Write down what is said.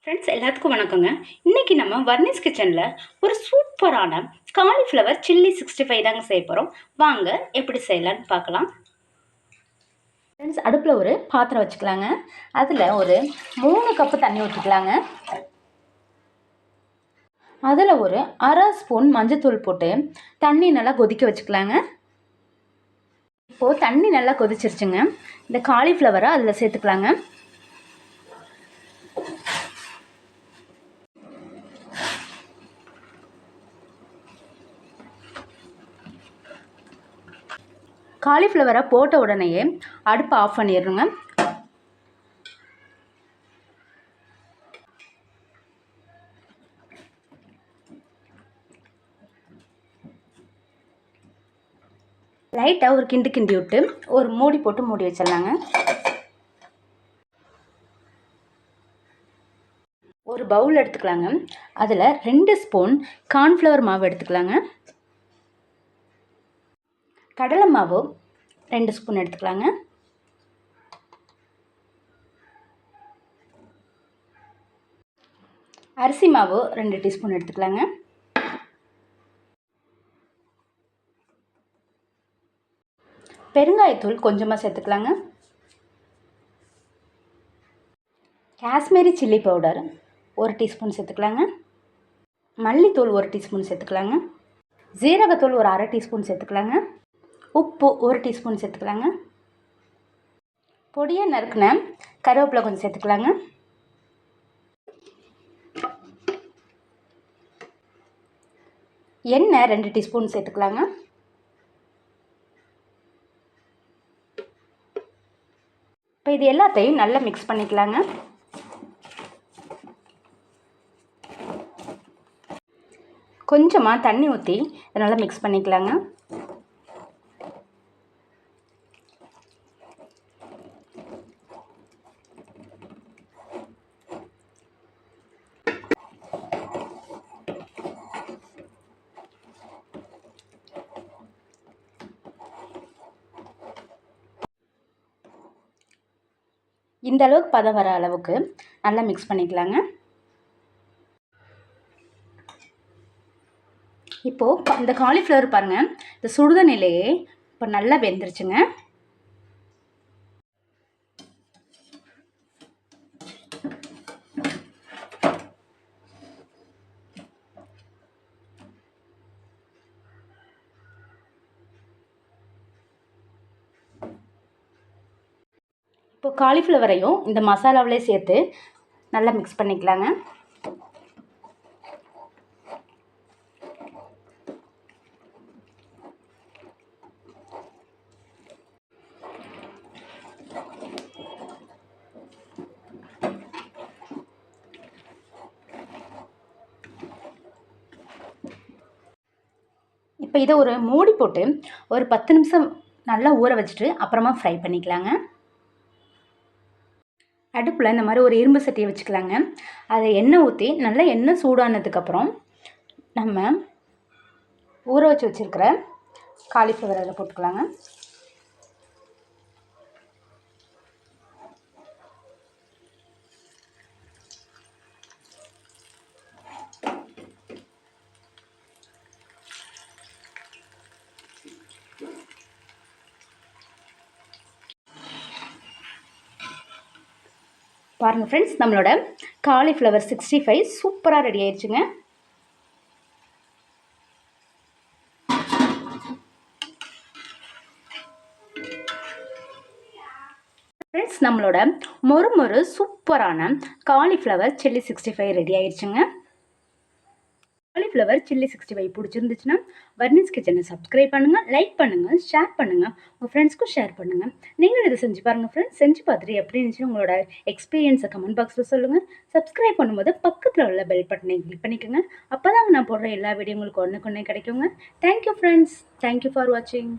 Friends எல்லாத்துக்கும் வணக்கங்க. இன்றைக்கி நம்ம வர்னிஸ் கிச்சனில் ஒரு சூப்பரான காலிஃப்ளவர் சில்லி 65 தாங்க செய்ய போகிறோம். வாங்க எப்படி செய்யலான்னு பார்க்கலாம். ஃப்ரெண்ட்ஸ் அடுப்பில் ஒரு பாத்திரம் வச்சுக்கலாங்க. அதில் ஒரு 3 கப்பு தண்ணி ஊற்றிக்கலாங்க. அதில் ஒரு அரை ஸ்பூன் மஞ்சத்தூள் போட்டு தண்ணி நல்லா கொதிக்க வச்சுக்கலாங்க. இப்போது தண்ணி நல்லா கொதிச்சிருச்சுங்க. இந்த காலிஃப்ளவரை அதில் சேர்த்துக்கலாங்க. காலிஃப்ளவரை போட்ட உடனேயே அடுப்பை ஆஃப் பண்ணிடணுங்க. லைட்டாக ஒரு கிண்டி விட்டு ஒரு மூடி போட்டு மூடி வச்சிடலாங்க. ஒரு பவுல் எடுத்துக்கலாங்க. அதில் 2 ஸ்பூன் கார்ன்ஃப்ளவர் மாவு எடுத்துக்கலாங்க. கடலை மாவு 2 ஸ்பூன் எடுத்துக்கலாங்க. அரிசி மாவு 2 டீஸ்பூன் எடுத்துக்கலாங்க. பெருங்காயத்தூள் கொஞ்சமாக சேர்த்துக்கலாங்க. காஷ்மீரி சில்லி பவுடர் 1 டீஸ்பூன் சேர்த்துக்கலாங்க. மல்லித்தூள் 1 டீஸ்பூன் சேர்த்துக்கலாங்க. ஜீரகத்தூள் ஒரு அரை டீஸ்பூன் சேர்த்துக்கலாங்க. உப்பு 1 டீஸ்பூன் சேர்த்துக்கலாங்க. பொடியை நறுக்குன கருவேப்பிலை கொஞ்சம் சேர்த்துக்கலாங்க. எண்ணெய் 2 டீஸ்பூன் சேர்த்துக்கலாங்க. இப்போ இது எல்லாத்தையும் நல்லா மிக்ஸ் பண்ணிக்கலாங்க. கொஞ்சமாக தண்ணி ஊற்றி நல்லா மிக்ஸ் பண்ணிக்கலாங்க. இந்த அளவுக்கு பதம் வர அளவுக்கு நல்லா மிக்ஸ் பண்ணிக்கலாங்க. இப்போது இந்த காலிஃப்ளவர் பாருங்கள், இந்த சுடுதண்ணிலேயே இப்போ நல்லா வெந்துருச்சுங்க. இப்போ காலிஃப்ளவரையும் இந்த மசாலாவிலே சேர்த்து நல்லா மிக்ஸ் பண்ணிக்கலாங்க. இப்போ இதை ஒரு மூடி போட்டு ஒரு 10 நிமிஷம் நல்லா ஊற வச்சுட்டு அப்புறமா ஃப்ரை பண்ணிக்கலாங்க. அடுப்பில் இந்த மாதிரி ஒரு இரும்பு சட்டியை வச்சுக்கலாங்க. அதை எண்ணெய் ஊற்றி நல்லா எண்ணெய் சூடானதுக்கப்புறம் நம்ம ஊற வச்சு வச்சுருக்கிற காலிஃப்ளவர் அதில் போட்டுக்கலாங்க. பாருங்கள் ஃப்ரெண்ட்ஸ், நம்மளோட காலிஃப்ளவர் 65 சூப்பராக ரெடி ஆயிடுச்சுங்க. ஃப்ரெண்ட்ஸ், நம்மளோட மொறு சூப்பரான காலிஃப்ளவர் சில்லி 65 ரெடி ஆயிடுச்சுங்க. காலிஃப்ளவர் சில்லி 65 பிடிச்சிருந்துச்சுன்னா வர்னிஸ் கிச்சனை சப்ஸ்கிரைப் பண்ணுங்கள், லைக் பண்ணுங்கள், ஷேர் பண்ணுங்கள், உங்கள் ஃப்ரெண்ட்ஸ்க்கும் ஷேர் பண்ணுங்கள். நீங்களும் இதை செஞ்சு பாருங்கள் ஃப்ரெண்ட்ஸ். செஞ்சு பார்த்துட்டு எப்படி இருந்துச்சுன்னு உங்களோட எக்ஸ்பீரியன்ஸை கமெண்ட் பாக்ஸில் சொல்லுங்கள். சப்ஸ்கிரைப் பண்ணும்போது பக்கத்தில் உள்ள பெல் பட்டனை கிளிக் பண்ணிக்கோங்க. அப்போ தான் நான் போடுற எல்லா வீடியோ உங்களுக்கு ஒன்றுக்கு ஒன்றே கிடைக்குங்க. Thank you friends. தேங்க்யூ ஃபார் வாட்சிங்.